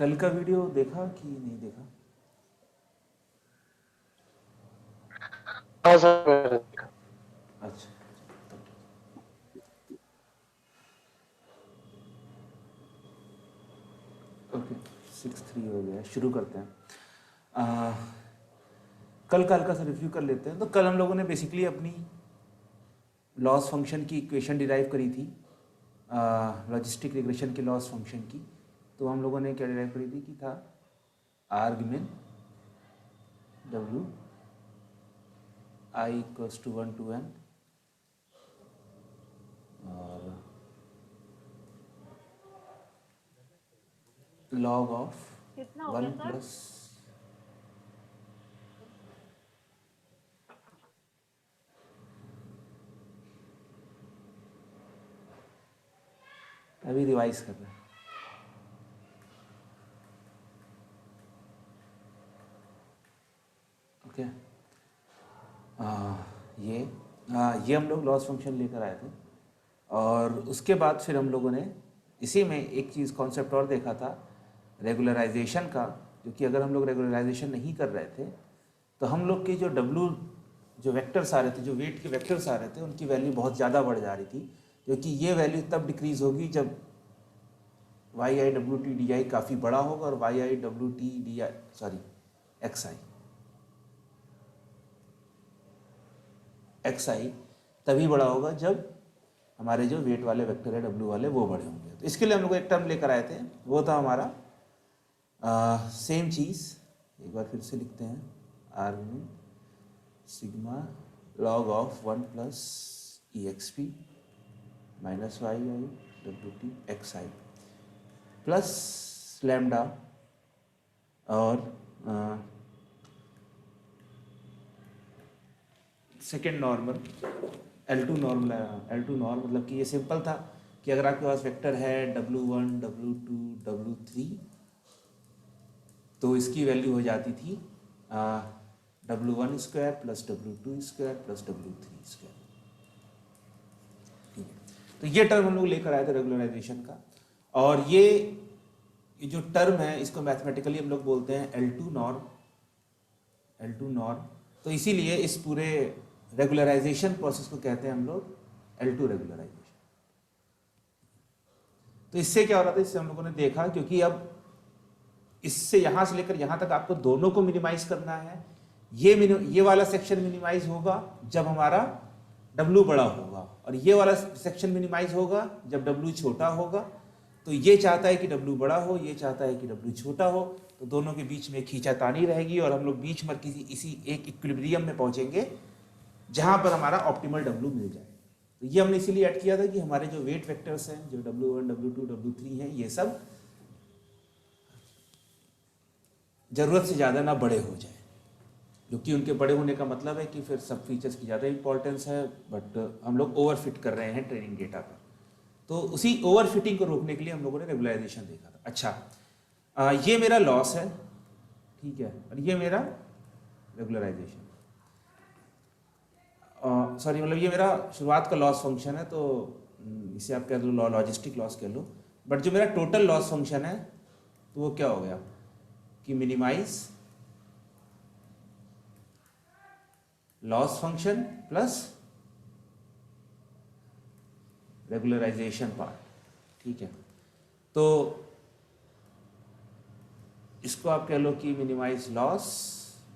कल का वीडियो देखा कि नहीं देखा? हाँ सर मैंने देखा। अच्छा, ओके 6:03 हो गया, शुरू करते हैं। कल का हल्का सा रिव्यू कर लेते हैं। तो कल हम लोगों ने बेसिकली अपनी लॉस फंक्शन की इक्वेशन डिराइव करी थी, लॉजिस्टिक रिग्रेशन के लॉस फंक्शन की। तो हम लोगों ने क्या डिराइव करी थी कि था argument W I equals to 1 to n और log ऑफ कितना हो गया 1 सर? प्लस अभी रिवाइज कर रहे हैं। ओके, ये हम लोग लॉस फंक्शन लेकर आए थे और उसके बाद फिर हम लोगों ने इसी में एक चीज़ कॉन्सेप्ट और देखा था रेगुलराइजेशन का, जो कि अगर हम लोग रेगुलराइजेशन नहीं कर रहे थे तो हम लोग के जो W जो वेक्टर्स आ रहे थे, जो वेट के वेक्टर्स आ रहे थे, उनकी वैल्यू बहुत ज़्यादा बढ़ जा रही थी, क्योंकि ये वैल्यू तब डिक्रीज़ होगी जब वाई आई डब्ल्यू टी डी आई काफ़ी बड़ा होगा और वाई आई डब्ल्यू t d i x i तभी बड़ा होगा जब हमारे जो वेट वाले वेक्टर है W वाले वो बड़े होंगे। तो इसके लिए हम लोग एक टर्म लेकर आए थे, वो था हमारा सेम चीज़, एक बार फिर से लिखते हैं, argument sigma log of 1 plus e x p minus y i डब्ल्यू t x i plus lambda और second normal L2 normal. L2 normal मतलब कि ये सिंपल था कि अगर आपके पास वेक्टर है W1 W2 W3 तो इसकी वैल्यू हो जाती थी W1 square plus W2 square plus W3 square. ठीक है, तो ये टर्म हम लोग लेकर आए थे रेगुलराइजेशन का, और ये जो टर्म है इसको मैथमेटिकली हम लोग बोलते हैं L2 नॉर्म। तो इसीलिए इस पूरे रेगुलराइजेशन प्रोसेस को कहते हैं हम लोग L2 रेगुलराइजेशन। तो इससे क्या हो रहा था, इससे हम लोगों ने देखा, क्योंकि अब इससे यहां से लेकर यहां तक आपको दोनों को मिनिमाइज करना है। ये वाला सेक्शन मिनिमाइज होगा जब हमारा W बड़ा होगा, और ये वाला सेक्शन मिनिमाइज होगा जब W छोटा होगा। तो ये चाहता है कि W बड़ा हो, ये चाहता है कि W छोटा हो, तो दोनों के बीच में खींचातानी रहेगी और हम लोग बीच में इसी एक इक्विलिब्रियम में पहुंचेंगे जहां पर हमारा ऑप्टिमल W मिल जाए। तो ये हमने इसीलिए ऐड किया था कि हमारे जो वेट वेक्टर्स हैं, जो W1 W2 W3 हैं, ये सब जरूरत से ज़्यादा ना बड़े हो जाए, क्योंकि उनके बड़े होने का मतलब है कि फिर सब फीचर्स की ज़्यादा इंपॉर्टेंस है, बट हम लोग ओवरफिट कर रहे हैं ट्रेनिंग डेटा पर। तो उसी ओवरफिटिंग को रोकने के लिए हम लोगों ने रेगुलराइजेशन देखा था। अच्छा, ये मेरा लॉस है, ठीक है, और ये मेरा रेगुलराइजेशन, सॉरी मतलब ये मेरा शुरुआत का लॉस फंक्शन है, तो इसे आप कह लो लॉजिस्टिक लॉस कह लो। बट जो मेरा टोटल लॉस फंक्शन है तो वो क्या हो गया कि minimise loss function plus regularisation part. ठीक है, तो इसको आप कह लो कि मिनिमाइज लॉस,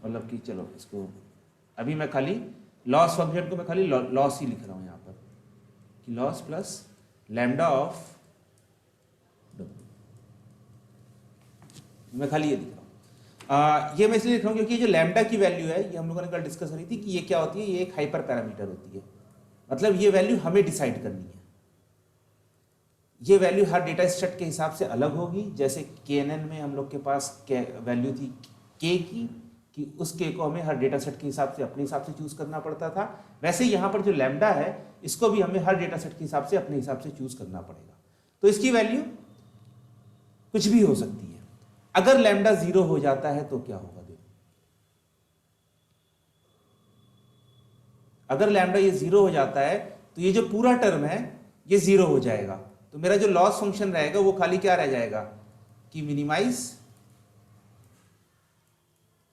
मतलब कि चलो इसको अभी मैं खाली लॉस फंक्शन को मैं खाली लॉस ही लिख रहा हूं यहां पर कि loss plus lambda of W, मैं खाली ये लिख रहा हूं। ये मैं इसलिए लिख रहा हूं क्योंकि जो लैम्डा की वैल्यू है, ये हम लोगों ने कल डिस्कस करी थी कि ये क्या होती है, ये एक हाइपर पैरामीटर होती है, मतलब ये वैल्यू हमें डिसाइड करनी है। ये वैल्यू हर डेटा सेट के हिसाब से अलग होगी। जैसे KNN में हम लोग के पास वैल्यू थी K की, कि उस K को हमें हर डेटा सेट के हिसाब से अपने हिसाब से चूज करना पड़ता था, वैसे ही यहाँ पर जो लैम्डा है इसको भी हमें हर डेटा सेट के हिसाब से अपने हिसाब से चूज करना पड़ेगा। तो इसकी वैल्यू कुछ भी हो सकती है। अगर लैम्डा 0 हो जाता है तो क्या होगा, देखो, अगर लैम्डा ये 0 हो जाता है तो ये जो पूरा टर्म है ये 0 हो जाएगा। तो मेरा जो लॉस फंक्शन रहेगा वो खाली क्या रह जाएगा कि मिनिमाइज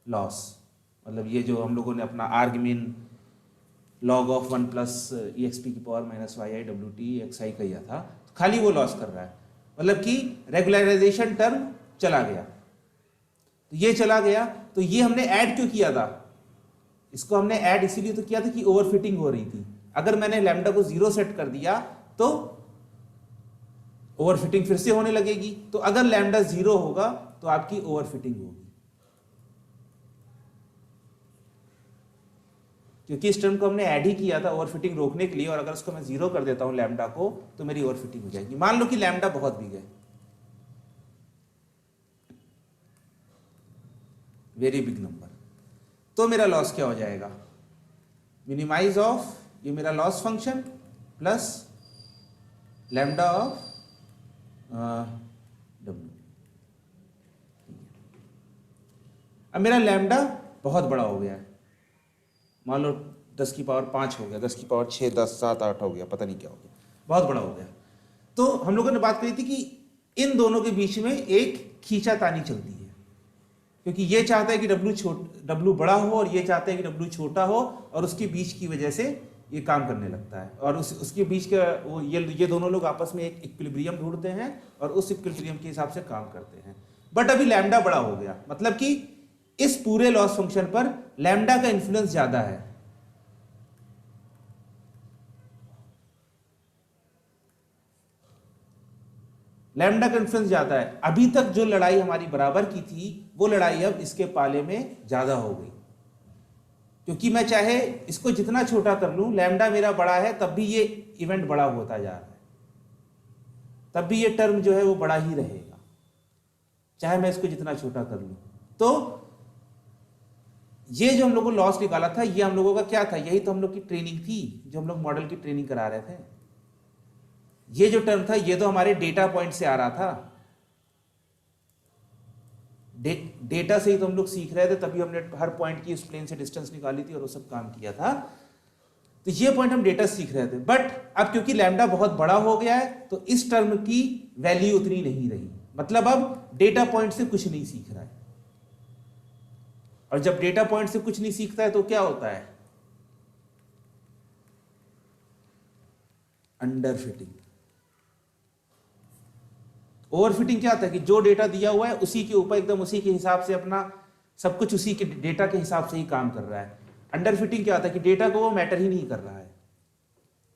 लॉस, मतलब ये जो हम लोगों ने अपना argmin log of 1 plus exp की पावर माइनस वाई आई डब्ल्यू टी एक्स आई किया था, तो खाली वो लॉस कर रहा है, मतलब कि रेगुलराइजेशन टर्म चला गया। तो ये चला गया, तो ये हमने ऐड क्यों किया था? इसको हमने ऐड इसीलिए तो किया था कि ओवरफिटिंग हो रही थी। अगर मैंने लैम्डा को 0 सेट कर दिया तो ओवरफिटिंग फिर से होने लगेगी। तो अगर लैम्डा 0 होगा तो आपकी ओवरफिटिंग होगी, क्योंकि इस टर्म को हमने ऐड ही किया था ओवरफिटिंग रोकने के लिए। और अगर उसको मैं 0 कर देता हूं लैम्डा को, तो मेरी ओवरफिटिंग हो जाएगी। मान लो कि लैम्डा बहुत बिग है, वेरी बिग नंबर, तो मेरा लॉस क्या हो जाएगा? मिनिमाइज ऑफ ये मेरा loss function plus lambda of W. अब मेरा लैम्डा बहुत बड़ा हो गया है, मान लो 10 की पावर 5 हो गया, 10 की पावर 6, 10, 7, 8 हो गया, पता नहीं क्या हो गया, बहुत बड़ा हो गया। तो हम लोगों ने बात करी थी कि इन दोनों के बीच में एक खींचातानी चलती है, क्योंकि ये चाहता है कि W बड़ा हो और ये चाहता है कि W छोटा हो, और उसके बीच की वजह से ये काम करने लगता है। और उसके बीच का वो ये दोनों लोग आपस में एक इक्विलिब्रियम ढूंढते हैं और उस इक्विलिब्रियम के हिसाब से काम करते हैं। बट अभी लैम्डा बड़ा हो गया, मतलब कि इस पूरे लॉस फंक्शन पर लैम्डा का इन्फ्लुएंस ज्यादा है। लैम्डा का इन्फ्लुएंस ज्यादा है। अभी तक जो लड़ाई हमारी बराबर की थी, वो लड़ाई अब इसके पाले में ज्यादा हो गई, क्योंकि मैं चाहे इसको जितना छोटा कर लूं, लैम्डा मेरा बड़ा है, तब भी ये इवेंट बड़ा होता जा रहा है, तब भी ये टर्म जो है वो बड़ा ही रहेगा, चाहे मैं इसको जितना छोटा कर लूं। तो ये जो हम लोगों को लॉस निकाला था, ये हम लोगों का क्या था? यही तो हम लोग की ट्रेनिंग थी, जो हम लोग मॉडल की ट्रेनिंग करा रहे थे। ये जो टर्म था, ये तो हमारे डेटा पॉइंट से आ रहा था, डेटा से ही तो हम लोग सीख रहे थे, तभी हमने हर पॉइंट की उस प्लेन से डिस्टेंस निकाली थी और वो सब काम किया था। तो ये पॉइंट हम डेटा सीख रहे थे। बट अब क्योंकि लैम्डा बहुत बड़ा हो गया है, तो इस टर्म की वैल्यू उतनी नहीं रही, मतलब अब डेटा पॉइंट से कुछ नहीं सीख रहा है। और जब डेटा पॉइंट से कुछ नहीं सीखता है तो क्या होता है? Under fitting. ओवर फिटिंग क्या होता है कि जो डेटा दिया हुआ है उसी के ऊपर एकदम उसी के हिसाब से अपना सब कुछ उसी के डेटा के हिसाब से ही काम कर रहा है। अंडर फिटिंग क्या होता है कि डेटा को वो मैटर ही नहीं कर रहा है।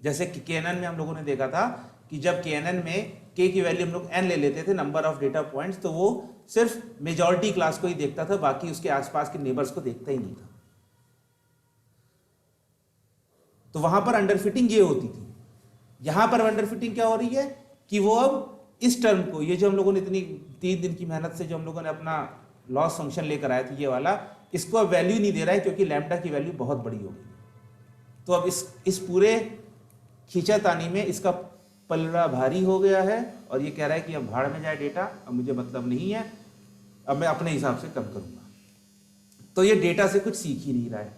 जैसे कि केएनएन में हम लोगों ने देखा था कि जब केएनएन में के की वैल्यू हम लोग एन ले लेते थे, नंबर ऑफ डेटा पॉइंट्स, तो वो सिर्फ मेजॉरिटी क्लास को ही देखता था, बाकी उसके आसपास के नेबर्स को देखता ही नहीं था। तो वहां पर अंडर फिटिंग ये होती थी। यहां पर अंडर फिटिंग क्या हो रही है कि वो अब इस टर्म को, ये जो हम लोगों ने इतनी 3 दिन की मेहनत से जो हम लोगों ने अपना लॉस फंक्शन लेकर आए थे, ये वाला, इसको अब वैल्यू नहीं दे रहा है, क्योंकि लैम्डा की वैल्यू बहुत बड़ी हो गई। तो अब इस पूरे खींचातानी में इसका पलड़ा भारी हो गया है, और ये कह रहा है कि अब भाड़ में जाए डेटा, अब मुझे मतलब नहीं है, अब मैं अपने हिसाब से कम करूंगा। तो ये डेटा से कुछ सीख ही नहीं रहा है।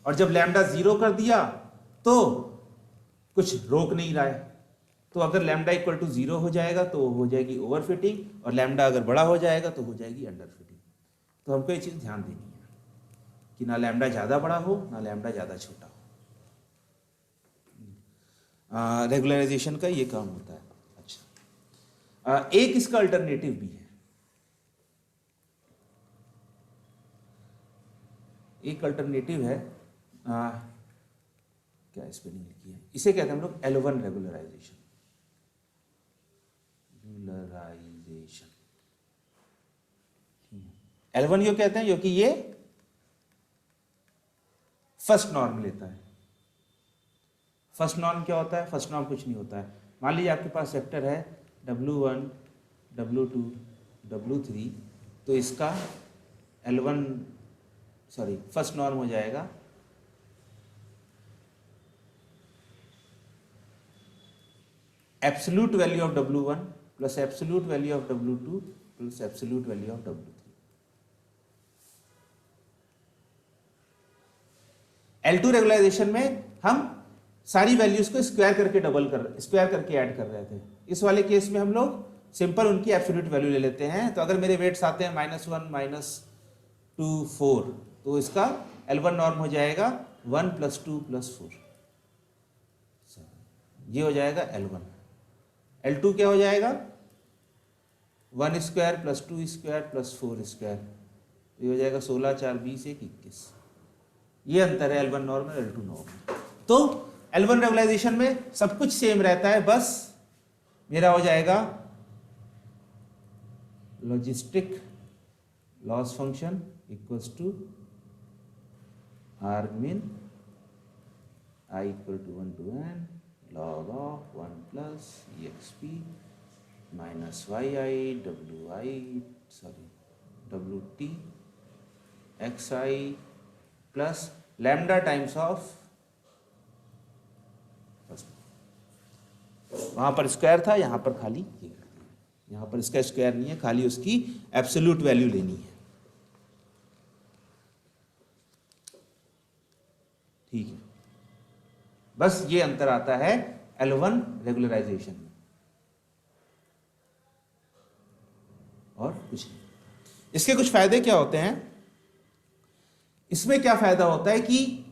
और जब लैम्डा 0 कर दिया तो कुछ रोक नहीं रहा है। तो अगर लैम्डा इक्वल टू 0 हो जाएगा तो हो जाएगी ओवरफिटिंग, और लैम्डा अगर बड़ा हो जाएगा तो हो जाएगी अंडर फिटिंग। तो हमको ये चीज़ ध्यान देनी है कि ना लैम्डा ज़्यादा बड़ा हो ना लैम्डा ज़्यादा छोटा हो। रेगुलराइजेशन का ये काम होता है। अच्छा, एक इसका अल्टरनेटिव भी है। एक अल्टरनेटिव है, क्या स्पेलिंग लिखी है, इसे कहते हैं हम लोग L1 रेगुलराइजेशन। L1 यो कहते हैं क्योंकि ये फर्स्ट नॉर्म लेता है। फर्स्ट नॉर्म क्या होता है? फर्स्ट नॉर्म कुछ नहीं होता है। मान लीजिए आपके पास सेक्टर है W1, W2, W3, तो इसका L1 फर्स्ट नॉर्म हो जाएगा absolute value of W1 plus absolute value of W2 plus absolute value of W3। L2 regularisation में हम सारी वैल्यूज को स्क्वायर करके ऐड कर रहे थे। इस वाले केस में हम लोग सिंपल उनकी एब्सोल्यूट वैल्यू ले लेते हैं। तो अगर मेरे वेट्स आते हैं -1 -2 4, तो इसका L1 नॉर्म हो जाएगा 1 + 2 + 4, ये हो जाएगा L1। L2 क्या हो जाएगा 1² + 2² + 4², ये हो जाएगा 16 4 20 1 21। ये अंतर है L1 नॉर्म और L2 नॉर्म। तो L1 रेगुलाइजेशन में सब कुछ सेम रहता है, बस मेरा हो जाएगा logistic loss function equals to R min I = 1 to n log of 1 plus exp minus yi wt xi plus lambda times of, वहां पर स्क्वायर था, यहां पर खाली ये कर दिया, यहां पर इसका स्क्वायर नहीं है, खाली उसकी एब्सोल्यूट वैल्यू लेनी है। ठीक है, बस ये अंतर आता है L1 रेगुलराइजेशन में, और कुछ नहीं। इसके कुछ फायदे क्या होते हैं? इसमें क्या फायदा होता है कि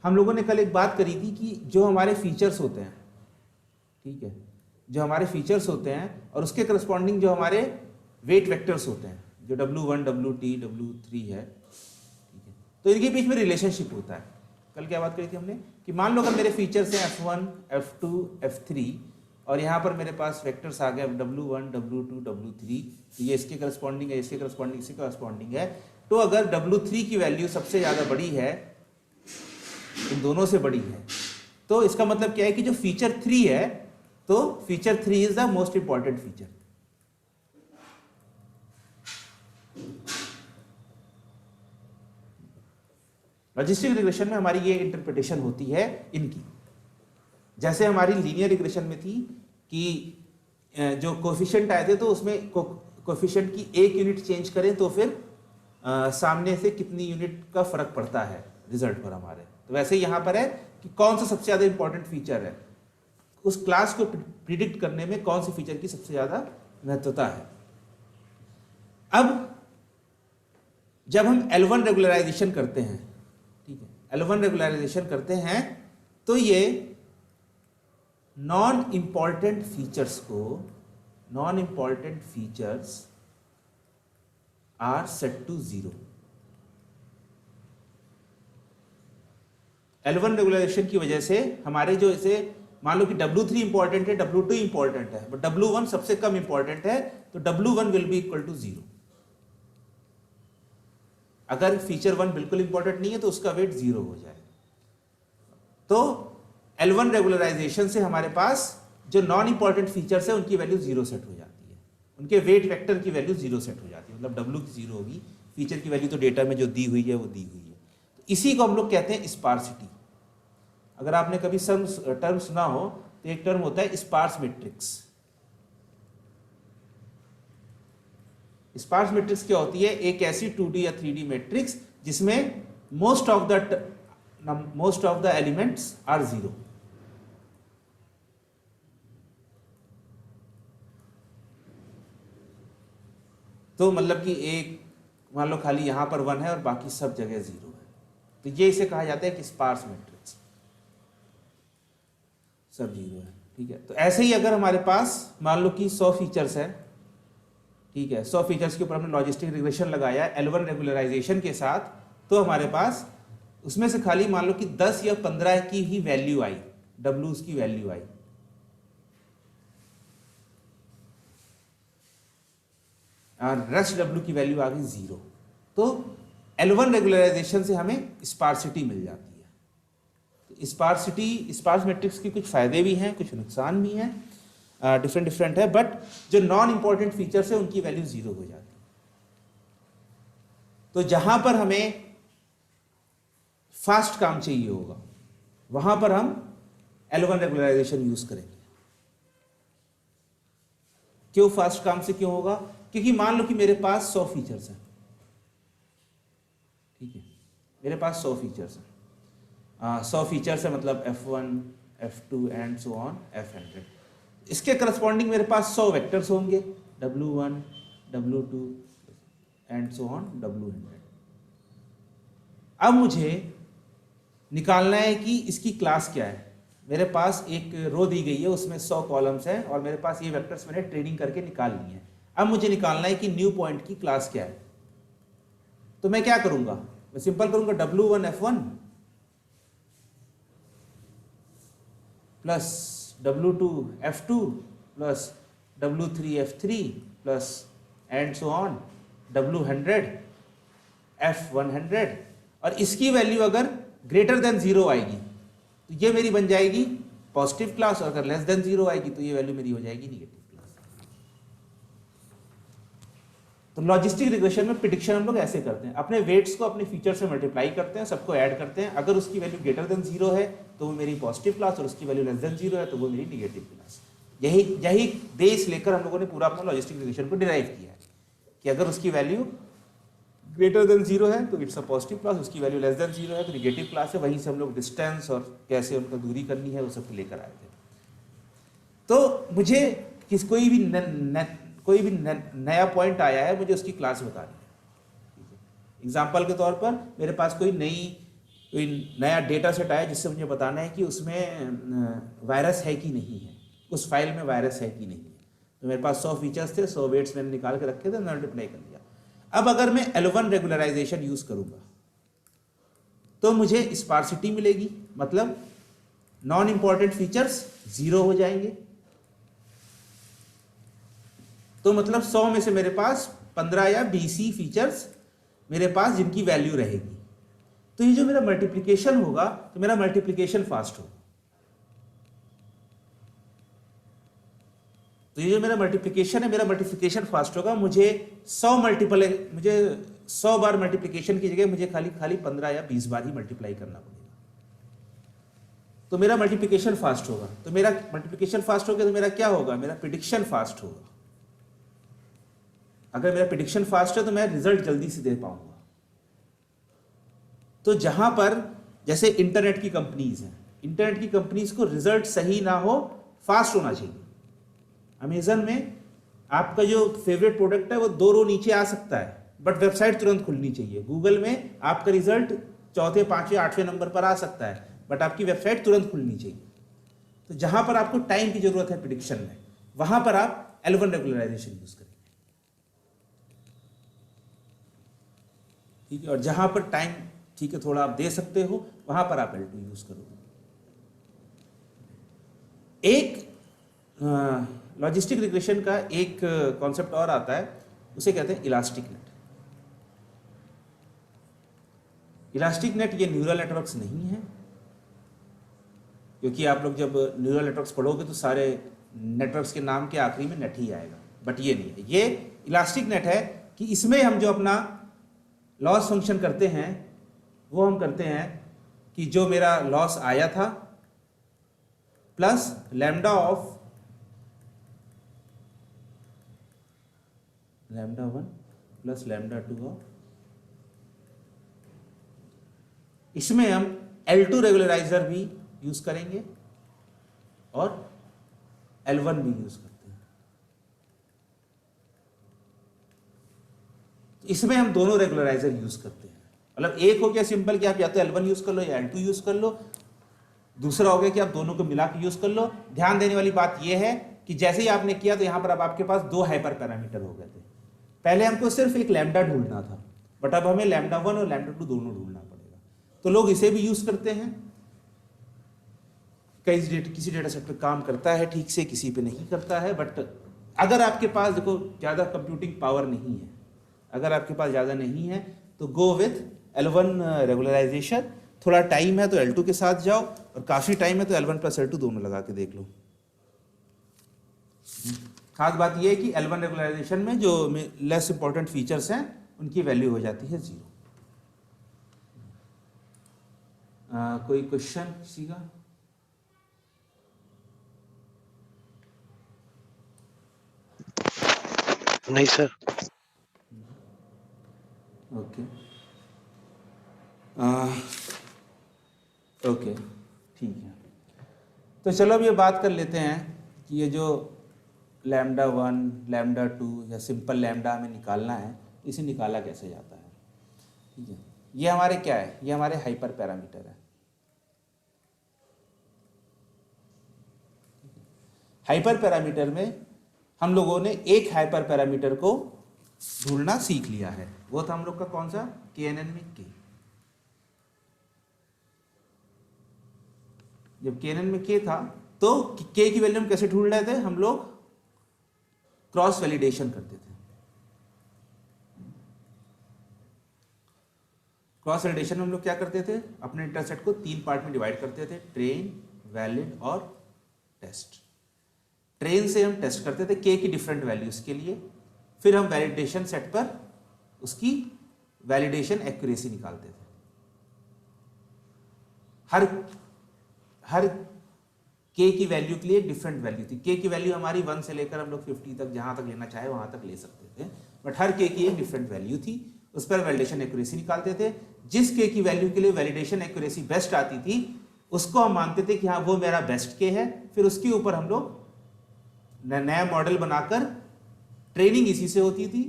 हम लोगों ने कल एक बात करी थी कि जो हमारे फीचर्स होते हैं, ठीक है, जो हमारे फीचर्स होते हैं और उसके करस्पॉन्डिंग जो हमारे वेट वेक्टर्स होते हैं, जो W1 W2 W3 है, ठीक है, तो इनके बीच में रिलेशनशिप होता है। कल क्या बात करी थी हमने कि मान लो अगर मेरे फीचर्स हैं F1 F2 F3 और यहाँ पर मेरे पास वेक्टर्स आ गए W1 W2 W3, तो ये इसके करस्पॉन्डिंग है, इसके करस्पॉन्डिंग, इसके करस्पॉन्डिंग है। तो अगर W3 की वैल्यू सबसे ज़्यादा बड़ी है, इन दोनों से बड़ी है, तो इसका मतलब क्या है कि जो फीचर 3 है, तो feature 3 is the most important feature. Logistic regression में हमारी ये इंटरप्रिटेशन होती है इनकी, जैसे हमारी लीनियर रिग्रेशन में थी कि जो कोफिशिएंट आए थे तो उसमें कोफिशिएंट की एक यूनिट चेंज करें तो फिर सामने से कितनी यूनिट का फर्क पड़ता है रिजल्ट पर हमारे। तो वैसे ही यहां पर है कि कौन सा सबसे ज्यादा इंपॉर्टेंट फीचर है, उस क्लास को प्रिडिक्ट करने में कौन सी फीचर की सबसे ज्यादा महत्वता है। अब जब हम L1 रेगुलराइजेशन करते हैं, ठीक है, L1 रेगुलराइजेशन करते हैं, तो ये non important features are set to 0। L1 regularisation की वजह से हमारे जो इसे मान लो कि W3 इंपॉर्टेंट है, W2 इंपॉर्टेंट है, बट W1 सबसे कम इंपॉर्टेंट है, तो W1 will be equal to 0। अगर फीचर 1 बिल्कुल इंपॉर्टेंट नहीं है तो उसका वेट 0 हो जाएगा। तो L1 रेगुलराइजेशन से हमारे पास जो नॉन इंपॉर्टेंट फीचर्स है उनकी वैल्यू 0 सेट हो जाती है, उनके वेट वेक्टर की वैल्यू 0 सेट हो जाती है, मतलब W की 0 होगी, फीचर की वैल्यू तो डेटा में जो दी हुई है वो दी हुई है। तो इसी को हम लोग कहते हैं स्पार्सिटी। अगर आपने कभी टर्म सुना हो तो एक टर्म होता है स्पार्स मैट्रिक्स। स्पार्स मैट्रिक्स क्या होती है? एक ऐसी 2D या 3D मैट्रिक्स जिसमें most of the elements are 0। तो मतलब कि एक मान लो खाली यहां पर 1 है और बाकी सब जगह 0 है, तो ये इसे कहा जाता है कि स्पार्स मैट्रिक्स, सब 0 है, ठीक है। तो ऐसे ही अगर हमारे पास मान लो कि 100 फीचर्स है, ठीक है, 100 फीचर्स के ऊपर हमने लॉजिस्टिक रिग्रेशन लगाया L1 रेगुलराइजेशन के साथ, तो हमारे पास उसमें से खाली मान लो कि 10 या 15 की ही वैल्यू आई, W की वैल्यू आई, और रेस्ट W की वैल्यू आ गई 0। तो L1 रेगुलराइजेशन से हमें स्पार्सिटी मिल जाती है। तो स्पार्स मैट्रिक्स के कुछ फायदे भी हैं, कुछ नुकसान भी हैं, डिफरेंट है, बट जो नॉन इंपॉर्टेंट फीचर्स है उनकी वैल्यू 0 हो जाती है। तो जहां पर हमें फास्ट काम चाहिए होगा वहां पर हम L1 रेगुलराइजेशन यूज करेंगे। क्यों फास्ट काम से क्यों होगा? क्योंकि मान लो कि मेरे पास 100 फीचर्स हैं, ठीक है, मेरे पास 100 फीचर्स हैं, 100 फीचर्स है मतलब F1 F2 and so on F100। इसके करस्पॉन्डिंग मेरे पास 100 वेक्टर्स होंगे, W1, W2 and so on W100। अब मुझे निकालना है कि इसकी क्लास क्या है। मेरे पास एक रो दी गई है, उसमें 100 कॉलम्स हैं और मेरे पास ये वेक्टर्स मैंने ट्रेनिंग करके निकाल लिए हैं। अब मुझे निकालना है कि न्यू पॉइंट की क्लास क्या है। तो मैं क्या करूंगा, मैं सिंपल करूंगा W1F1 plus W2F2 plus W3F3 plus and so on W100 F100, और इसकी वैल्यू अगर ग्रेटर देन 0 आएगी तो ये मेरी बन जाएगी पॉजिटिव क्लास, और अगर लेस देन 0 आएगी तो ये वैल्यू मेरी हो जाएगी निगेटिव क्लास। तो लॉजिस्टिक रिग्रेशन में प्रिडिक्शन हम लोग ऐसे करते हैं, अपने वेट्स को अपने फीचर से मल्टीप्लाई करते हैं, सबको ऐड करते हैं, अगर उसकी वैल्यू ग्रेटर देन 0 है तो वो मेरी पॉजिटिव क्लास, और उसकी वैल्यू लेस देन 0 है तो वो मेरी निगेटिव क्लास। यही बेस लेकर हम लोगों ने पूरा अपना लॉजिस्टिक रिग्रेशन को डिराइव किया है कि अगर उसकी वैल्यू ग्रेटर देन 0 है तो इट्स अ पॉजिटिव क्लास, उसकी वैल्यू लेस देन 0 है तो निगेटिव क्लास है। वहीं से हम लोग डिस्टेंस और कैसे उनका दूरी करनी है वो सब लेकर आए थे। तो मुझे कोई भी नया पॉइंट आया है, मुझे उसकी क्लास बतानी है। एग्जाम्पल के तौर पर मेरे पास कोई नया डेटा सेट आया जिससे मुझे बताना है कि उसमें वायरस है कि नहीं है, उस फाइल में वायरस है कि नहीं है। तो मेरे पास 100 फीचर्स थे, 100 वेट्स मैंने निकाल के रखे थे, मल्टीप्लाई कर लिया। अब अगर मैं L1 रेगुलराइजेशन यूज करूंगा तो मुझे स्पार्सिटी मिलेगी, मतलब नॉन इंपॉर्टेंट फीचर्स 0 हो जाएंगे। तो मतलब 100 में से मेरे पास 15 या 20 ही फीचर्स मेरे पास जिनकी वैल्यू रहेगी। तो ये जो मेरा मल्टीप्लिकेशन होगा तो मेरा मल्टीप्लिकेशन फास्ट होगा। तो ये जो मेरा मल्टीप्लिकेशन है, मेरा मल्टीप्लिकेशन फास्ट होगा। मुझे 100 बार मल्टीप्लिकेशन की जगह मुझे खाली 15 या 20 बार ही मल्टीप्लाई करना पड़ेगा। तो मेरा मल्टीप्लिकेशन फास्ट होगा। तो मेरा मल्टीप्लिकेशन फास्ट होगा तो मेरा क्या होगा, मेरा प्रिडिक्शन फास्ट होगा। अगर मेरा प्रिडिक्शन फास्ट है तो मैं रिजल्ट जल्दी से दे पाऊंगा। तो जहां पर जैसे इंटरनेट की कंपनीज हैं, इंटरनेट की कंपनीज को रिजल्ट सही ना हो, फास्ट होना चाहिए। अमेजन में आपका जो फेवरेट प्रोडक्ट है वो 2 रो नीचे आ सकता है बट वेबसाइट तुरंत खुलनी चाहिए। गूगल में आपका रिजल्ट 4थे, 5वें, 8वें नंबर पर आ सकता है बट आपकी वेबसाइट तुरंत खुलनी चाहिए। तो जहां पर आपको टाइम की जरूरत है प्रिडिक्शन में, वहां पर आप L1 रेगुलराइजेशन यूज करेंगे, ठीक है। और जहां पर टाइम ठीक है थोड़ा आप दे सकते हो, वहां पर आप L2 यूज करोगे। एक लॉजिस्टिक रिग्रेशन का एक कॉन्सेप्ट और आता है, उसे कहते हैं इलास्टिक नेट। इलास्टिक नेट ये न्यूरल नेटवर्क्स नहीं है, क्योंकि आप लोग जब न्यूरल नेटवर्क्स पढ़ोगे तो सारे नेटवर्क्स के नाम के आखिरी में नेट ही आएगा, बट ये नहीं है। ये इलास्टिक नेट है कि इसमें हम जो अपना लॉस फंक्शन करते हैं वो हम करते हैं कि जो मेरा लॉस आया था plus lambda of lambda 1 plus lambda 2 of, इसमें हम L2 रेगुलराइजर भी यूज करेंगे और L1 भी यूज करते हैं। इसमें हम दोनों रेगुलराइजर यूज करते हैं। मतलब एक हो गया सिंपल कि आप या तो L1 यूज कर लो या L2 यूज कर लो, दूसरा हो गया कि आप दोनों को मिला के यूज कर लो। ध्यान देने वाली बात यह है कि जैसे ही आपने किया तो यहां पर अब आपके पास 2 हाइपर पैरामीटर हो गए थे। पहले हमको सिर्फ एक लैम्डा ढूंढना था बट अब हमें लैम्डा 1 और लैम्डा 2 दोनों ढूंढना पड़ेगा। तो लोग इसे भी यूज करते हैं। किसी डेटा सेट पे काम करता है ठीक से, किसी पे नहीं करता है। बट अगर आपके पास देखो ज़्यादा कंप्यूटिंग पावर नहीं है, अगर आपके पास ज़्यादा नहीं है तो गो विथ L1 रेगुलराइजेशन। थोड़ा टाइम है तो L2 के साथ जाओ, और काफ़ी टाइम है तो L1 प्लस L2 दोनों लगा के देख लो। खास बात यह है कि L1 रेगुलराइजेशन में जो लेस इंपॉर्टेंट फीचर्स हैं उनकी वैल्यू हो जाती है 0। कोई क्वेश्चन किसी का? नहीं सर। ओके ओके ठीक है। तो चलो अब ये बात कर लेते हैं कि ये जो लैम्डा 1, लैम्डा 2 या सिंपल लैम्डा हमें निकालना है, इसे निकाला कैसे जाता है। ठीक है, ये हमारे क्या है, ये हमारे हाइपर पैरामीटर है। हाइपर पैरामीटर में हम लोगों ने एक हाइपर पैरामीटर को ढूंढना सीख लिया है, वो था हम लोग का कौन सा, KNN में K। जब KNN में K था तो K की वैल्यू हम कैसे ढूंढ रहे थे, हम लोग क्रॉस वैलिडेशन करते थे। क्रॉस वैलिडेशन में हम लोग क्या करते थे, अपने डेटासेट को 3 पार्ट में डिवाइड करते थे, ट्रेन, वैलिड और टेस्ट। ट्रेन से हम टेस्ट करते थे K की डिफरेंट वैल्यूज के लिए, फिर हम वैलिडेशन सेट पर उसकी वैलिडेशन एक्यूरेसी निकालते थे। हर K की वैल्यू के लिए डिफरेंट वैल्यू थी। K की वैल्यू हमारी 1 से लेकर हम लोग 50 तक जहां तक लेना चाहे वहां तक ले सकते थे, बट हर K की एक डिफरेंट वैल्यू थी, उस पर वैलिडेशन एक्यूरेसी निकालते थे। जिस K की वैल्यू के लिए वैलिडेशन एक्यूरेसी बेस्ट आती थी उसको हम मानते थे कि हाँ वो मेरा बेस्ट K है, फिर उसके ऊपर हम लोग नया मॉडल बनाकर, ट्रेनिंग इसी से होती थी,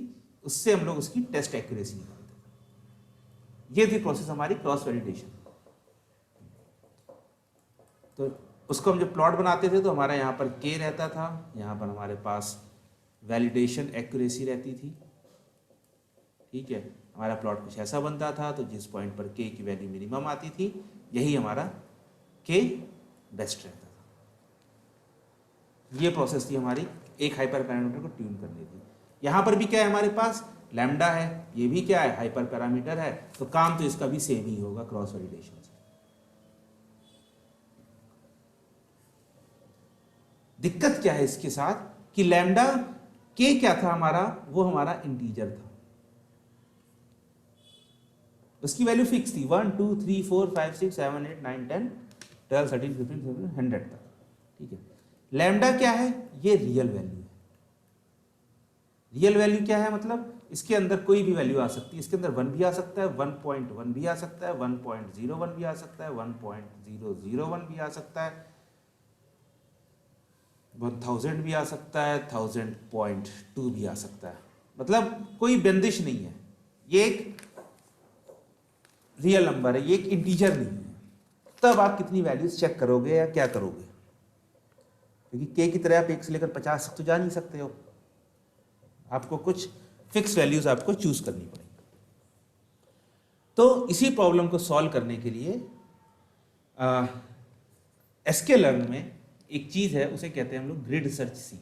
उससे हम लोग उसकी टेस्ट एक्यूरेसी निकालते थे। ये थी प्रोसेस हमारी क्रॉस वैलिडेशन। तो उसको हम जब प्लॉट बनाते थे तो हमारा यहाँ पर K रहता था, यहाँ पर हमारे पास वैलिडेशन एक्यूरेसी रहती थी। ठीक है, हमारा प्लॉट कुछ ऐसा बनता था, तो जिस पॉइंट पर K की वैल्यू मिनिमम आती थी यही हमारा K बेस्ट रहता था। ये प्रोसेस थी हमारी एक हाइपर पैरामीटर को ट्यून करने की। यहाँ पर भी क्या है, हमारे पास लैम्डा है, ये भी क्या है, हाइपर पैरामीटर है, तो काम तो इसका भी सेम ही होगा क्रॉस वैलिडेशन से। दिक्कत क्या है इसके साथ कि लैम्डा K क्या था हमारा, वो हमारा इंटीजर था, उसकी वैल्यू फिक्स थी 1 2 3 4 5 6 7 8 9 10 12 13 15 16 100 तक। ठीक है, लैम्डा क्या है, ये रियल वैल्यू है। रियल वैल्यू क्या है, मतलब इसके अंदर कोई भी वैल्यू आ सकती है, इसके अंदर 1 भी आ सकता है, 1.1 भी आ सकता है, 1.01 भी आ सकता है, 1.001 भी आ सकता है, 1000 भी आ सकता है, 1000.2 भी आ सकता है, मतलब कोई बंदिश नहीं है। ये एक रियल नंबर है, ये एक इंटीजर नहीं है। तब आप कितनी वैल्यूज चेक करोगे या क्या करोगे, क्योंकि K की तरह आप 1 से लेकर 50 तक तो जा नहीं सकते हो, आपको कुछ फिक्स वैल्यूज आपको चूज करनी पड़ेगी। तो इसी प्रॉब्लम को सॉल्व करने के लिए sklearn में एक चीज है, उसे कहते हैं हम लोग ग्रिड सर्च सी।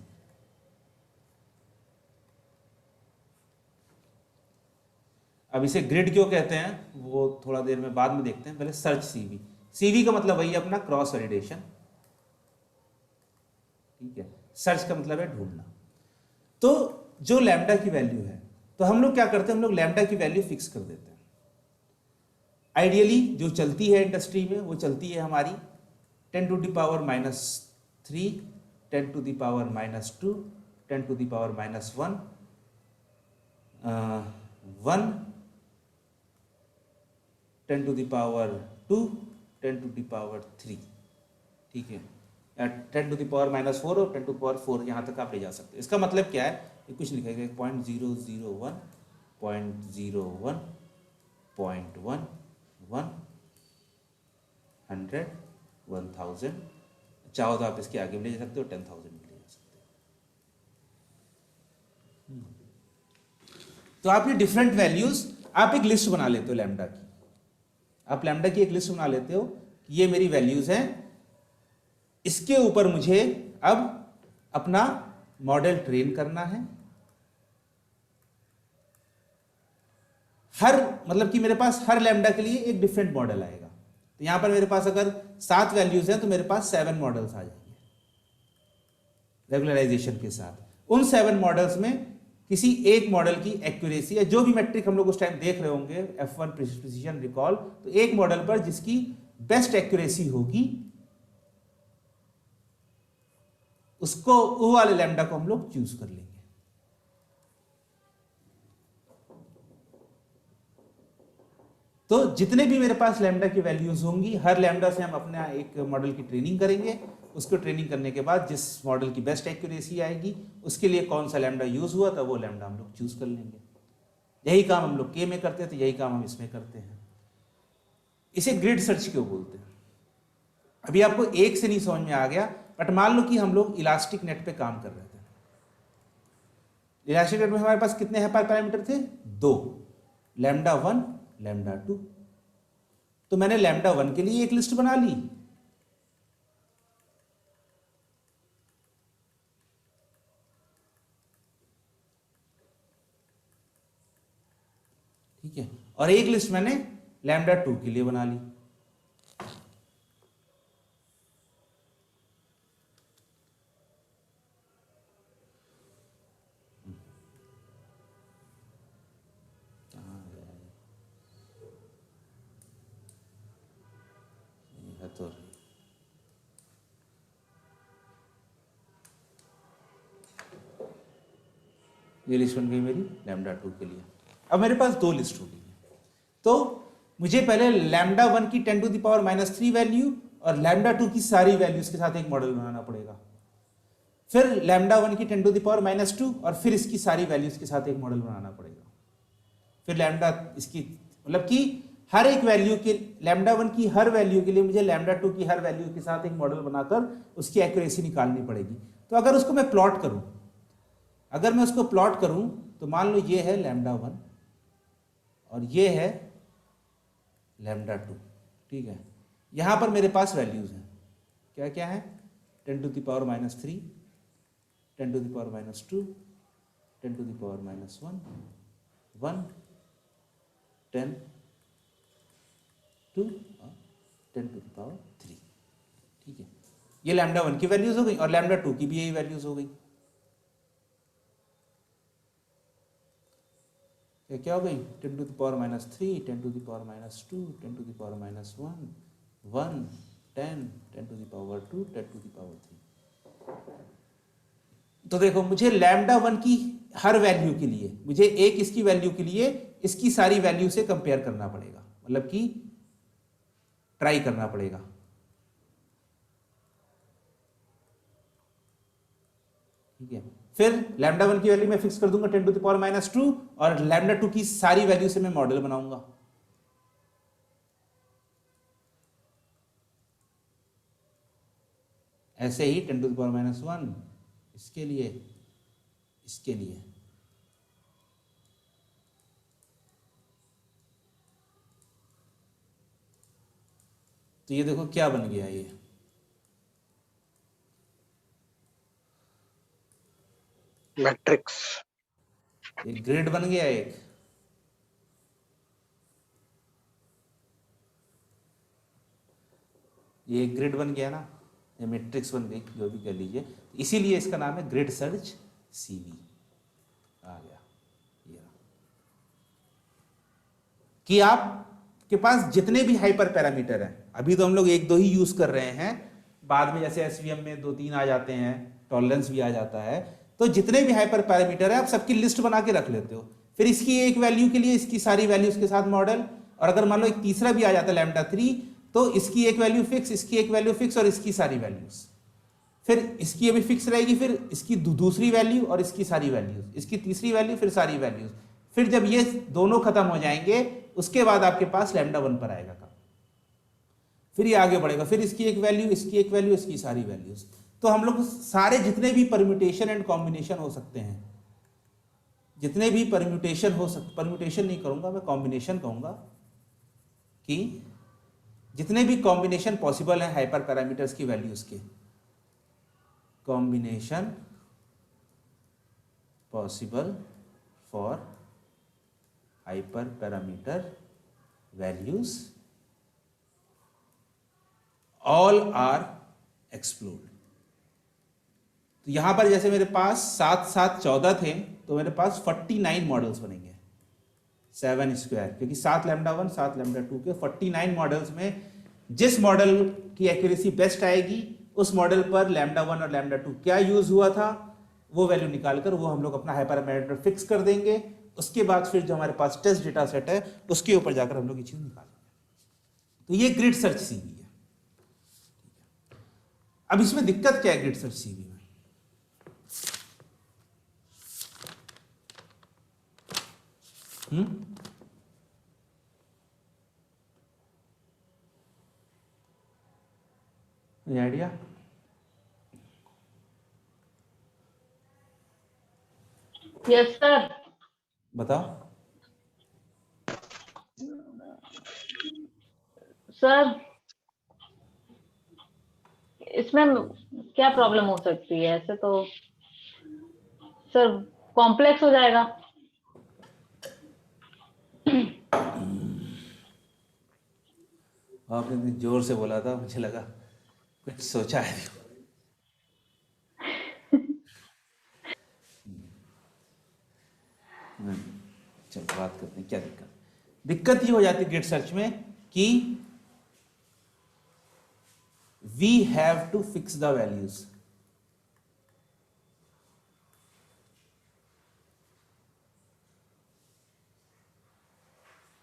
अब इसे ग्रिड क्यों कहते हैं वो थोड़ा देर में बाद में देखते हैं, पहले सर्च सीवी। सीवी का मतलब वही अपना क्रॉस वैलिडेशन। ठीक है, सर्च का मतलब है ढूंढना। तो जो लैम्डा की वैल्यू है, तो हम लोग क्या करते हैं, हम लोग लैम्डा की वैल्यू फिक्स कर देते हैं। आइडियली जो चलती है इंडस्ट्री में वो चलती है हमारी 10 to the power -3, 10 to the power -2, 10 to the power -1, 1, 10 to the power 2, 10 to the power 3। ठीक है, 10 to the power -4 और 10 to the power 4 यहाँ तक आप ले जा सकते हैं। इसका मतलब क्या है, ये कुछ लिखेगा 0.001, 0.01, 0.1, 1, 100, 1000, चाहो तो आप इसके आगे भी ले जा सकते हो, 10,000 भी ले जा सकते हो। तो आप ये डिफरेंट वैल्यूज, आप एक लिस्ट बना लेते हो लैम्डा की, आप लैम्डा की एक लिस्ट बना लेते हो कि ये मेरी वैल्यूज हैं, इसके ऊपर मुझे अब अपना मॉडल ट्रेन करना है। हर मतलब कि मेरे पास हर लैम्डा के लिए एक डिफरेंट मॉडल आएगा। तो यहां पर मेरे पास अगर 7 वैल्यूज हैं तो मेरे पास 7 मॉडल्स आ जाएंगे रेगुलराइजेशन के साथ। उन 7 मॉडल्स में किसी एक मॉडल की एक्यूरेसी या जो भी मैट्रिक हम लोग उस टाइम देख रहे होंगे, F1 प्रिसिशन रिकॉल, तो एक मॉडल पर जिसकी बेस्ट एक्यूरेसी होगी उसको, वो वाले लैम्डा को हम लोग चूज कर लेंगे। तो जितने भी मेरे पास लैम्डा की वैल्यूज होंगी, हर लैम्डा से हम अपना एक मॉडल की ट्रेनिंग करेंगे। उसको ट्रेनिंग करने के बाद जिस मॉडल की बेस्ट एक्यूरेसी आएगी उसके लिए कौन सा लैम्डा यूज हुआ था वो लैम्डा हम लोग चूज कर लेंगे। यही काम हम लोग के में करते थे, यही काम हम इसमें करते हैं। इसे ग्रिड सर्च क्यों बोलते हैं? अभी आपको एक से नहीं समझ में आ गया, बट मान लो कि हम लोग इलास्टिक नेट पे काम कर रहे थे। इलास्टिक नेट में हमारे पास कितने हाइपर पैरामीटर थे? 2, लैम्डा 1 लैम्डा 2। तो मैंने लैम्डा 1 के लिए एक लिस्ट बना ली, ठीक है, और एक लिस्ट मैंने लैम्डा 2 के लिए बना ली। तो ये लिस्ट बन गई मेरी लैम्डा 2 के लिए। अब मेरे पास 2 लिस्ट हो गई है, तो मुझे पहले लैम्डा 1 की 10⁻³ वैल्यू और लैम्डा 2 की सारी वैल्यूज के साथ एक मॉडल बनाना पड़ेगा। फिर लैम्डा 1 की 10⁻² और फिर इसकी सारी वैल्यूज के साथ एक मॉडल बनाना पड़ेगा। फिर लैम्डा इसकी मतलब कि हर एक वैल्यू के लैम्डा 1 की हर वैल्यू के लिए मुझे लैम्डा 2 की हर वैल्यू के साथ एक मॉडल बनाकर उसकी एक्यूरेसी निकालनी पड़ेगी। तो अगर उसको मैं प्लॉट करूं, अगर मैं उसको प्लॉट करूं तो मान लो ये है लैम्डा 1 और ये है लैम्डा 2, ठीक है। यहां पर मेरे पास वैल्यूज हैं, क्या क्या है? 10⁻³ 3, 10⁻², 10⁻⁻1, 1, 10, 2 और 10⁻3, ठीक है। ये लैम्डा 1 की वैल्यूज हो गई और लैम्डा 2 की भी यही वैल्यूज हो गई। क्या हो गई? 10⁻⁻3, 10⁻², 10⁻⁻1, 1, 10, 10⁻², 10⁻3। तो देखो मुझे लैम्डा 1 की हर वैल्यू के लिए, मुझे एक इसकी वैल्यू के लिए इसकी सारी वैल्यू से कंपेयर करना पड़ेगा, मतलब कि ट्राई करना पड़ेगा, ठीक है। फिर लैम्डा 1 की वैल्यू मैं फिक्स कर दूंगा 10⁻² और लैम्डा 2 की सारी वैल्यू से मैं मॉडल बनाऊंगा। ऐसे ही 10⁻⁻1 इसके लिए, इसके लिए, तो ये देखो क्या बन गया, ये मैट्रिक्स, एक ग्रिड बन गया, एक ये ग्रिड बन गया ना, ये मैट्रिक्स बन गई, जो भी कह लीजिए। इसीलिए इसका नाम है ग्रिड सर्च सीवी। आ गया ये कि आपके पास जितने भी हाइपर पैरामीटर हैं, अभी तो हम लोग 1-2 ही यूज कर रहे हैं, बाद में जैसे एसवीएम में 2-3 आ जाते हैं, टॉलरेंस भी आ जाता है, तो जितने भी हाइपर पैरामीटर है आप सबकी लिस्ट बना के रख लेते हो। फिर इसकी एक वैल्यू के लिए इसकी सारी वैल्यूज के साथ मॉडल, और अगर मान लो एक तीसरा भी आ जाता है लैम्डा 3, तो इसकी एक वैल्यू फिक्स, इसकी एक वैल्यू फिक्स और इसकी सारी वैल्यूज, फिर इसकी अभी फिक्स रहेगी, फिर इसकी दूसरी वैल्यू और इसकी सारी वैल्यूज, इसकी तीसरी वैल्यू, फिर सारी वैल्यूज। फिर जब ये दोनों खत्म हो जाएंगे उसके बाद आपके पास लैम्डा 1 पर आएगा काम, फिर ये आगे बढ़ेगा, फिर इसकी एक वैल्यू, इसकी एक वैल्यू, इसकी सारी वैल्यूज। तो हम लोग सारे जितने भी परम्यूटेशन एंड कॉम्बिनेशन हो सकते हैं, जितने भी परम्यूटेशन हो सकते, परम्यूटेशन नहीं करूंगा मैं, कॉम्बिनेशन कहूंगा, कि जितने भी कॉम्बिनेशन पॉसिबल है हाइपर पैरामीटर्स की वैल्यूज के, combination possible for hyper parameter values all are explored. तो यहां पर जैसे मेरे पास 7, 7, 14 थे, तो मेरे पास 49 मॉडल्स बनेंगे, 7², क्योंकि 7 लैम्डा 1, 7 लैम्डा 2 के 49 मॉडल्स में जिस मॉडल की एक्यूरेसी बेस्ट आएगी उस मॉडल पर लैम्डा 1 और लैम्डा 2 क्या यूज हुआ था वो वैल्यू निकालकर वो हम लोग अपना हाइपर पैरामीटर फिक्स कर देंगे, उसके बाद फिर जो हमारे पास टेस्ट डेटा सेट है उसके ऊपर जाकर हम लोग ये चीज निकालेंगे। तो ये ग्रिड सर्च सीवी है। अब इसमें दिक्कत क्या है ग्रिड सर्च सीवी में? आइडिया? Yes sir. बताओ सर इसमें क्या प्रॉब्लम हो सकती है? ऐसे तो सर कॉम्प्लेक्स हो जाएगा। आपने इतनी जोर से बोला था, मुझे लगा कुछ सोचा है। चलो बात करते हैं क्या दिक्कत ये हो जाती है ग्रिड सर्च में कि we have to fix the values.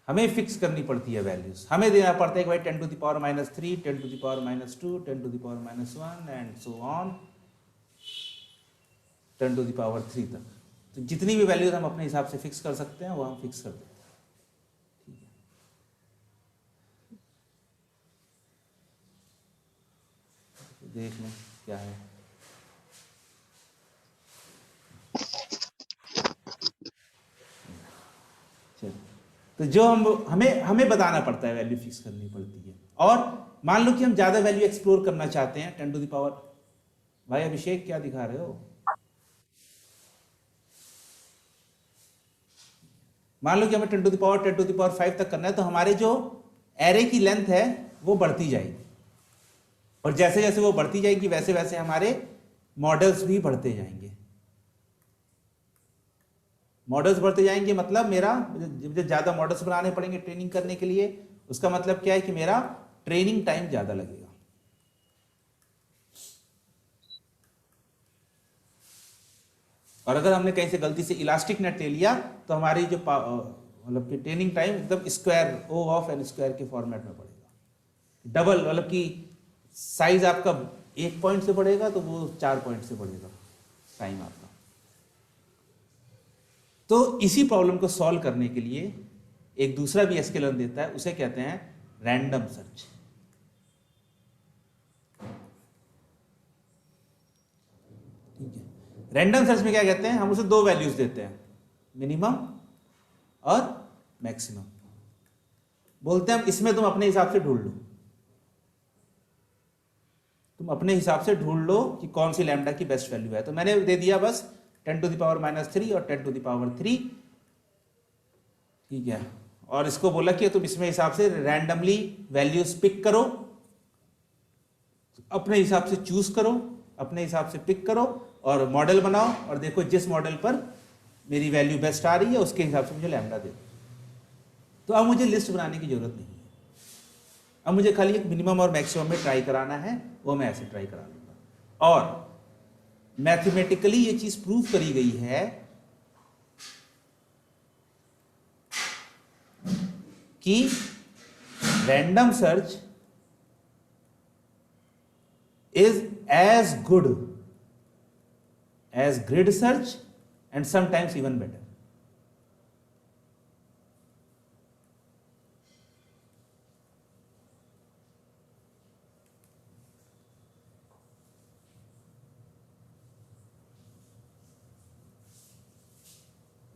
हमें फिक्स करनी पड़ती है वैल्यूज, हमें देना पड़ता है कि भाई 10 to the power -3, 10 to the power -2, 10 to the power -1 and so on 10 to the power 3 तक। तो जितनी भी वैल्यूज हम अपने हिसाब से फिक्स कर सकते हैं वो हम फिक्स कर देते हैं। ठीक है, तो देख लें क्या है। चलो, तो जो हमें बताना पड़ता है, वैल्यू फिक्स करनी पड़ती है। और मान लो कि हम ज्यादा वैल्यू एक्सप्लोर करना चाहते हैं 10 to the power, भाई अभिषेक क्या दिखा रहे हो? मान लो कि हमें 10 to the power 5 तक करना है, तो हमारे जो एरे की लेंथ है वो बढ़ती जाएगी, और जैसे जैसे वो बढ़ती जाएगी वैसे वैसे हमारे मॉडल्स भी बढ़ते जाएंगे। मॉडल्स बढ़ते जाएंगे मतलब मेरा मुझे ज्यादा मॉडल्स बनाने पड़ेंगे ट्रेनिंग करने के लिए। उसका मतलब क्या है कि मेरा ट्रेनिंग टाइम ज्यादा लगेगा। और अगर हमने कहीं से गलती से इलास्टिक नेट ले लिया तो हमारी जो मतलब कि ट्रेनिंग टाइम एकदम square O of n square के फॉर्मेट में पड़ेगा। डबल मतलब कि साइज आपका 1 पॉइंट से बढ़ेगा तो वो 4 पॉइंट से बढ़ेगा टाइम आपका। तो इसी प्रॉब्लम को सॉल्व करने के लिए एक दूसरा भी एसक्यूएल देता है, उसे कहते हैं रैंडम सर्च। ठीक है, रैंडम सर्च में क्या कहते हैं, हम उसे 2 वैल्यूज देते हैं, मिनिमम और मैक्सिमम। बोलते हैं हम इसमें तुम अपने हिसाब से ढूंढ लो, तुम अपने हिसाब से ढूंढ लो कि कौन सी लैम्डा की बेस्ट वैल्यू है। तो मैंने दे दिया बस 10 to the power -3 और 10 to the power 3। ठीक है, और इसको बोला कि तुम इसमें हिसाब से रैंडमली वैल्यूज पिक करो, अपने हिसाब से चूज करो, अपने हिसाब से पिक करो और मॉडल बनाओ, और देखो जिस मॉडल पर मेरी वैल्यू बेस्ट आ रही है उसके हिसाब से मुझे लैम्डा दे दो। तो अब मुझे लिस्ट बनाने की जरूरत नहीं है, अब मुझे खाली एक मिनिमम और मैक्सिमम में ट्राई कराना है, वो मैं ऐसे ट्राई करा लूंगा। और मैथमेटिकली ये चीज प्रूव करी गई है कि random search is as good as grid search and sometimes even better.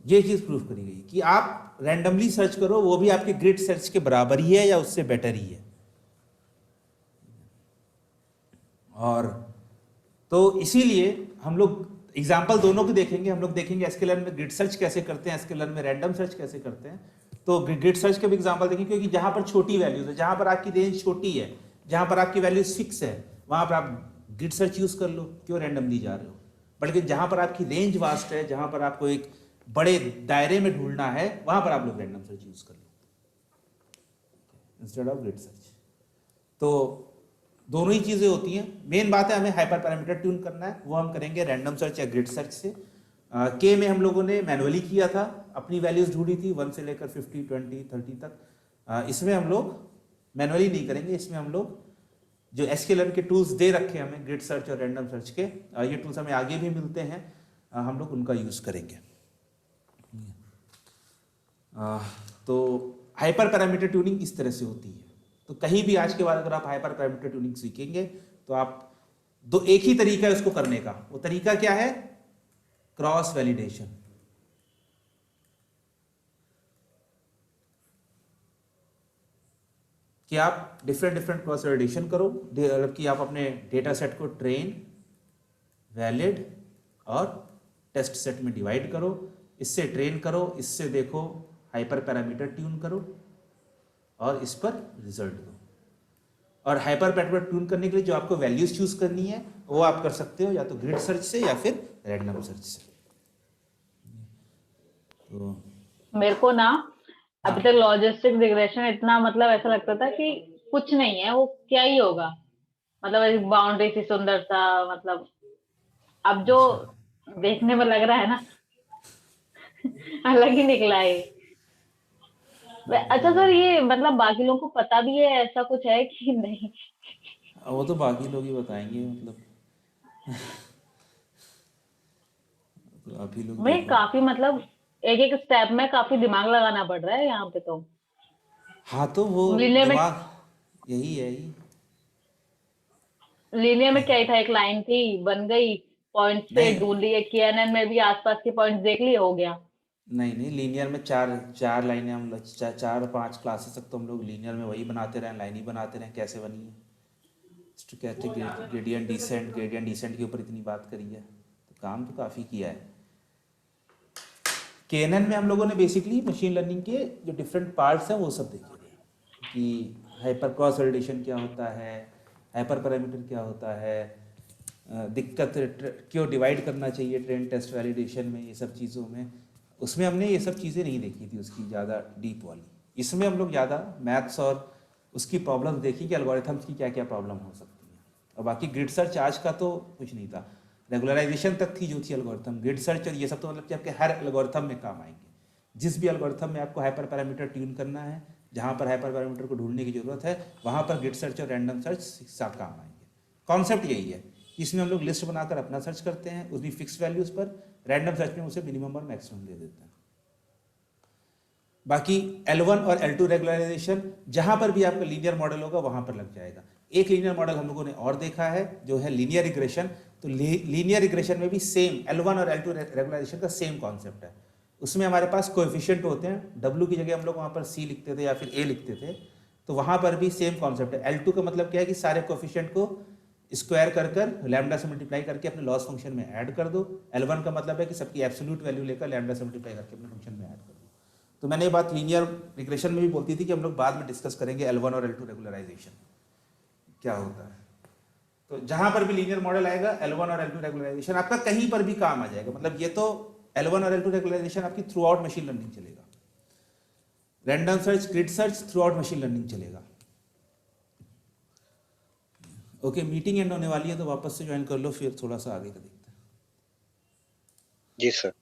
ये चीज प्रूफ करी गई कि आप रैंडमली सर्च करो वो भी आपके ग्रिड सर्च के बराबर ही है या उससे बेटर ही है। और तो इसीलिए हम लोग एग्जाम्पल दोनों को देखेंगे। हम लोग देखेंगे एसक्यूएल में ग्रिड सर्च कैसे करते हैं, एसक्यूएल में रैंडम सर्च कैसे करते हैं। तो ग्रिड सर्च के भी एग्जाम्पल देखेंगे, क्योंकि जहां पर छोटी वैल्यूज है, जहां पर आपकी रेंज छोटी है, जहां पर आपकी वैल्यूज फिक्स है, वहां पर आप ग्रिड सर्च यूज कर लो, क्यों रैंडमली जा रहे हो। बल्कि जहां पर आपकी रेंज वास्ट है, जहां पर आपको एक बड़े दायरे में ढूंढना है, वहां पर आप लोग रैंडम सर्च यूज कर लो इंस्टेड ऑफ ग्रिड सर्च। तो दोनों ही चीजें होती हैं। मेन बात है हमें हाइपर पैरामीटर ट्यून करना है, वो हम करेंगे रैंडम सर्च या ग्रिड सर्च से। के में हम लोगों ने मैनुअली किया था, अपनी वैल्यूज ढूंढी थी 1 से लेकर 50, 20, 30 तक। इसमें हम लोग मैनुअली नहीं करेंगे, इसमें हम लोग जो एसक्यूएल के टूल्स दे रखे हैं हमें, ग्रिड सर्च और रैंडम सर्च के, ये टूल्स हमें आगे भी मिलते हैं, हम लोग उनका यूज़ करेंगे। तो हाइपर पैरामीटर ट्यूनिंग इस तरह से होती है। तो कहीं भी आज के बाद अगर आप हाइपर पैरामीटर ट्यूनिंग सीखेंगे तो आप एक ही तरीका है उसको करने का। वो तरीका क्या है? Cross validation. कि आप डिफरेंट क्रॉस वैलिडेशन करो, कि आप अपने डेटा सेट को ट्रेन, वैलिड और टेस्ट सेट में डिवाइड करो, इससे ट्रेन करो, इससे देखो, हाइपर पैरामीटर ट्यून करो और इस पर रिजल्ट दो। और हाइपर पैरामीटर ट्यून करने के लिए जो आपको वैल्यूज चूज करनी है वो आप कर सकते हो या तो ग्रिड सर्च से या फिर रैंडम सर्च से। तो मेरे को ना अभी तक लॉजिस्टिक रिग्रेशन इतना मतलब ऐसा लगता था कि कुछ नहीं है, वो क्या ही होगा, मतलब एक बाउंड्री सी सुंदर सा, मतलब अब जो देखने में लग रहा है ना अलग ही निकला है। अच्छा सर, ये मतलब बाकी लोगों को पता भी है ऐसा कुछ है कि नहीं? वो तो बाकी लोग ही बताएंगे, मतलब तो आप ही लोग मैं देखो। काफी मतलब एक एक स्टेप में काफी दिमाग लगाना पड़ रहा है यहाँ पे तो। हाँ तो वो लीनियर में दिमाग यही है ही। लीनियर में क्या ही था, एक लाइन थी बन गई, पॉइंट्स पे नहीं ढूंढ लिए, केएनएन में भी आसपास के पॉइंट्स देख लिए, हो गया। नहीं, लीनियर में चार लाइनें हम चार 5 क्लासेस तक तो हम लोग लीनियर में वही बनाते रहे, लाइन ही बनाते रहे। कैसे बनी है? स्टोचैस्टिक ग्रेडियंट डिसेंट के ऊपर इतनी बात करी है, तो काम तो काफ़ी किया है। केएनएन में हम लोगों ने बेसिकली मशीन लर्निंग के जो डिफरेंट पार्ट्स हैं वो सब देखे थे कि हाइपर क्रॉस वैलिडेशन क्या होता है, हाइपर पैरामीटर क्या होता है, दिक्कत क्यों डिवाइड करना चाहिए ट्रेन टेस्ट वैलिडेशन में, ये सब चीज़ों में। उसमें हमने ये सब चीज़ें नहीं देखी थी उसकी ज़्यादा डीप वाली। इसमें हम लोग ज़्यादा मैथ्स और उसकी प्रॉब्लम देखी कि एल्गोरिथम्स की क्या क्या प्रॉब्लम हो सकती है। और बाकी ग्रिड सर्च आज का तो कुछ नहीं था, रेगुलराइजेशन तक थी जो थी एल्गोरिथम। ग्रिड सर्च और ये सब तो मतलब कि आपके हर एल्गोरिथम में काम आएंगे। जिस भी एल्गोरिथम में आपको हाइपर पैरामीटर ट्यून करना है, जहाँ पर हाइपर पैरामीटर को ढूंढने की जरूरत है, वहाँ पर ग्रिड सर्च और रैंडम सर्च काम आएंगे। कॉन्सेप्ट यही है, इसमें हम लोग लिस्ट बनाकर अपना सर्च करते हैं, उसकी फिक्स वैल्यूज पर। रैंडम सर्च में उसे मिनिमम और मैक्सिमम दे देते हैं। बाकी L1 और L2 रेगुलराइजेशन जहां पर भी आपका लीनियर मॉडल होगा वहां पर लग जाएगा। एक लीनियर मॉडल हम लोगों ने और देखा है जो है लीनियर रिग्रेशन। तो लीनियर रिग्रेशन में भी सेम L1 और L2 रेगुलराइजेशन का सेम कॉन्सेप्ट है। उसमें हमारे पास कोएफिशिएंट होते हैं, W की जगह हम लोग वहां पर C लिखते थे या फिर A लिखते थे। तो वहां पर भी सेम कॉन्सेप्ट है। L2 का मतलब क्या है कि सारे कोएफिशिएंट को स्क्वायर कर लैम्डा से मल्टीप्लाई करके अपने लॉस फंक्शन में ऐड कर दो। L1 का मतलब है कि सबकी एब्सोल्यूट वैल्यू लेकर लैम्डा से मल्टीप्लाई करके अपने फंक्शन में ऐड कर दो। तो मैंने ये बात लीनियर रिग्रेशन में भी बोलती थी कि हम लोग बाद में डिस्कस करेंगे L1 और L2 रेगुलराइजेशन क्या होता है। तो जहां पर भी लीनियर मॉडल आएगा L1 और L2 रेगुलराइजेशन आपका कहीं पर भी काम आ जाएगा। मतलब ये तो L1 और L2 रेगुलराइजेशन आपकी थ्रू आउट मशीन लर्निंग चलेगा। Random search, grid search through out machine learning चलेगा। ओके, मीटिंग एंड होने वाली है तो वापस से ज्वाइन कर लो, फिर थोड़ा सा आगे का देखते हैं। जी सर।